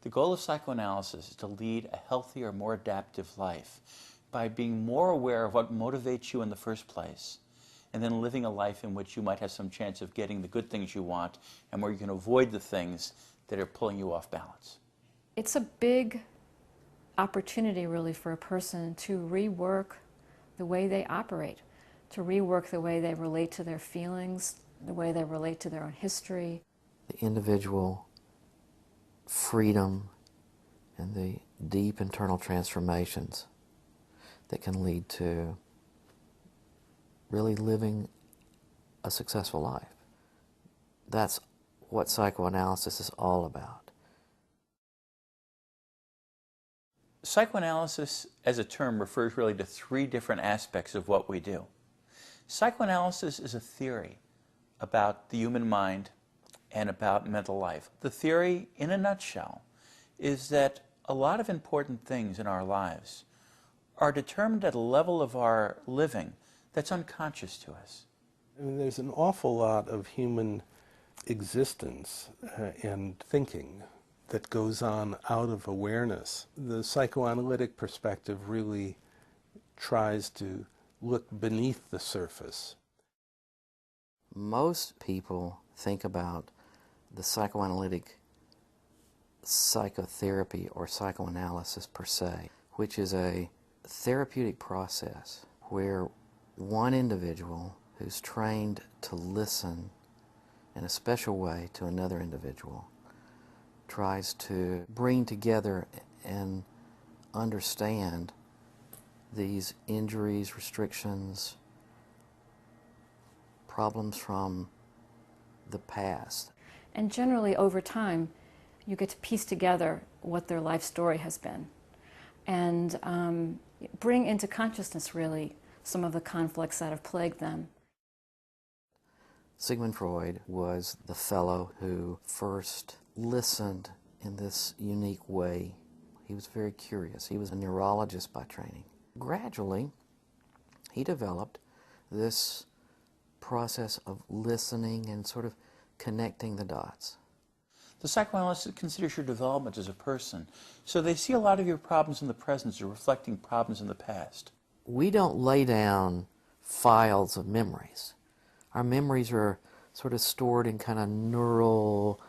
The goal of psychoanalysis is to lead a healthier, more adaptive life by being more aware of what motivates you in the first place, and then living a life in which you might have some chance of getting the good things you want and where you can avoid the things that are pulling you off balance. It's a big opportunity, really, for a person to rework the way they operate, to rework the way they relate to their feelings, the way they relate to their own history. The individual freedom and the deep internal transformations that can lead to really living a successful life. That's what psychoanalysis is all about. Psychoanalysis as a term refers really to three different aspects of what we do. Psychoanalysis is a theory about the human mind and about mental life. The theory, in a nutshell, is that a lot of important things in our lives are determined at a level of our living that's unconscious to us. I mean, there's an awful lot of human existence and thinking that goes on out of awareness. The psychoanalytic perspective really tries to look beneath the surface. Most people think about the psychoanalytic psychotherapy or psychoanalysis per se, which is a therapeutic process where one individual who's trained to listen in a special way to another individual tries to bring together and understand these injuries, restrictions, problems from the past. And generally, over time, you get to piece together what their life story has been and bring into consciousness, really, some of the conflicts that have plagued them. Sigmund Freud was the fellow who first listened in this unique way. He was very curious. He was a neurologist by training. Gradually, he developed this process of listening and sort of connecting the dots. The psychoanalyst considers your development as a person, so they see a lot of your problems in the present as reflecting problems in the past. We don't lay down files of memories. Our memories are sort of stored in kind of neural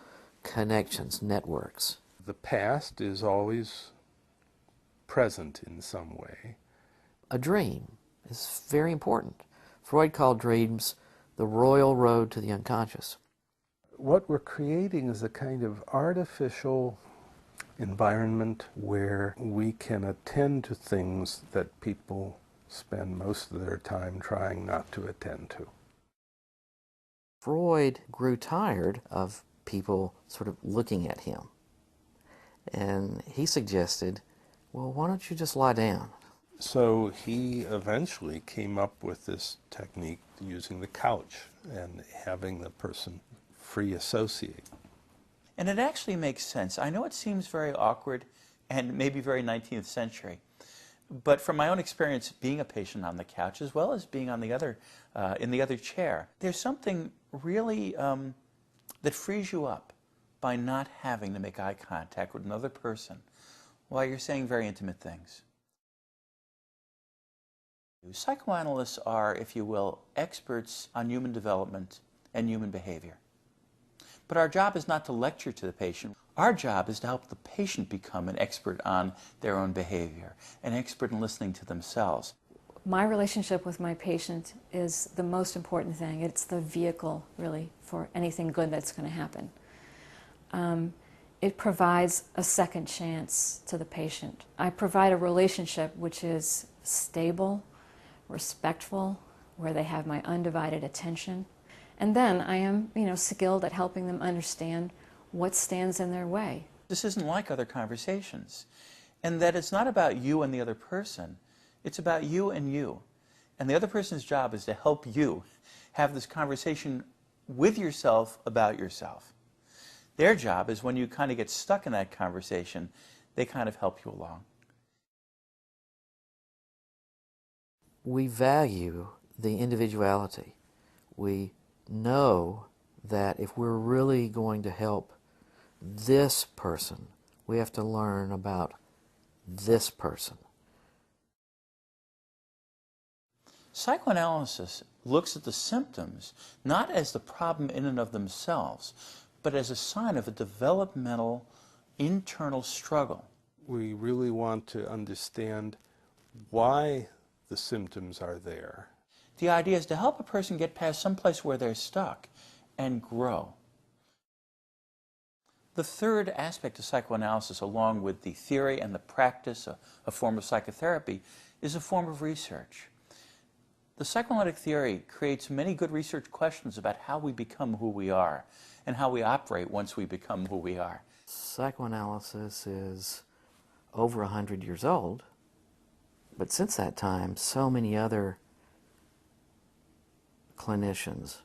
connections, networks. The past is always present in some way. A dream is very important. Freud called dreams the royal road to the unconscious. What we're creating is a kind of artificial environment where we can attend to things that people spend most of their time trying not to attend to. Freud grew tired of people sort of looking at him. And he suggested, well, why don't you just lie down? So he eventually came up with this technique using the couch and having the person free associate. And it actually makes sense. I know it seems very awkward and maybe very 19th century, but from my own experience being a patient on the couch as well as being on the other, in the other chair, there's something really that frees you up by not having to make eye contact with another person while you're saying very intimate things. Psychoanalysts are, if you will, experts on human development and human behavior. But our job is not to lecture to the patient. Our job is to help the patient become an expert on their own behavior, an expert in listening to themselves. My relationship with my patient is the most important thing. It's the vehicle, really, for anything good that's going to happen. It provides a second chance to the patient. I provide a relationship which is stable, respectful, where they have my undivided attention. And then I am, skilled at helping them understand what stands in their way. This isn't like other conversations, and that it's not about you and the other person. It's about you and you. And the other person's job is to help you have this conversation with yourself about yourself. Their job is when you kind of get stuck in that conversation, they kind of help you along. We value the individuality. We know that if we're really going to help this person We have to learn about this person. Psychoanalysis looks at the symptoms not as the problem in and of themselves, but as a sign of a developmental internal struggle. We really want to understand why the symptoms are there. The idea is to help a person get past some place where they're stuck and grow. The third aspect of psychoanalysis, along with the theory and the practice, a form of psychotherapy, is a form of research. The psychoanalytic theory creates many good research questions about how we become who we are and how we operate once we become who we are. Psychoanalysis is over 100 years old, but since that time, so many other clinicians,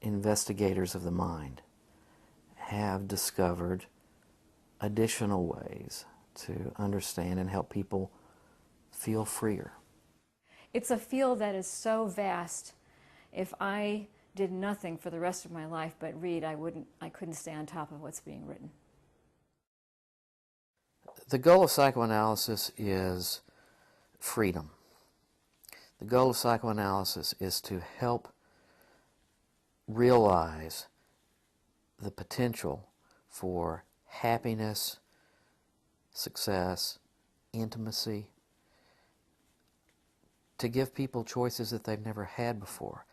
investigators of the mind, have discovered additional ways to understand and help people feel freer. It's a field that is so vast. If I did nothing for the rest of my life but read, I couldn't stay on top of what's being written. The goal of psychoanalysis is freedom. The goal of psychoanalysis is to help realize the potential for happiness, success, intimacy, to give people choices that they've never had before.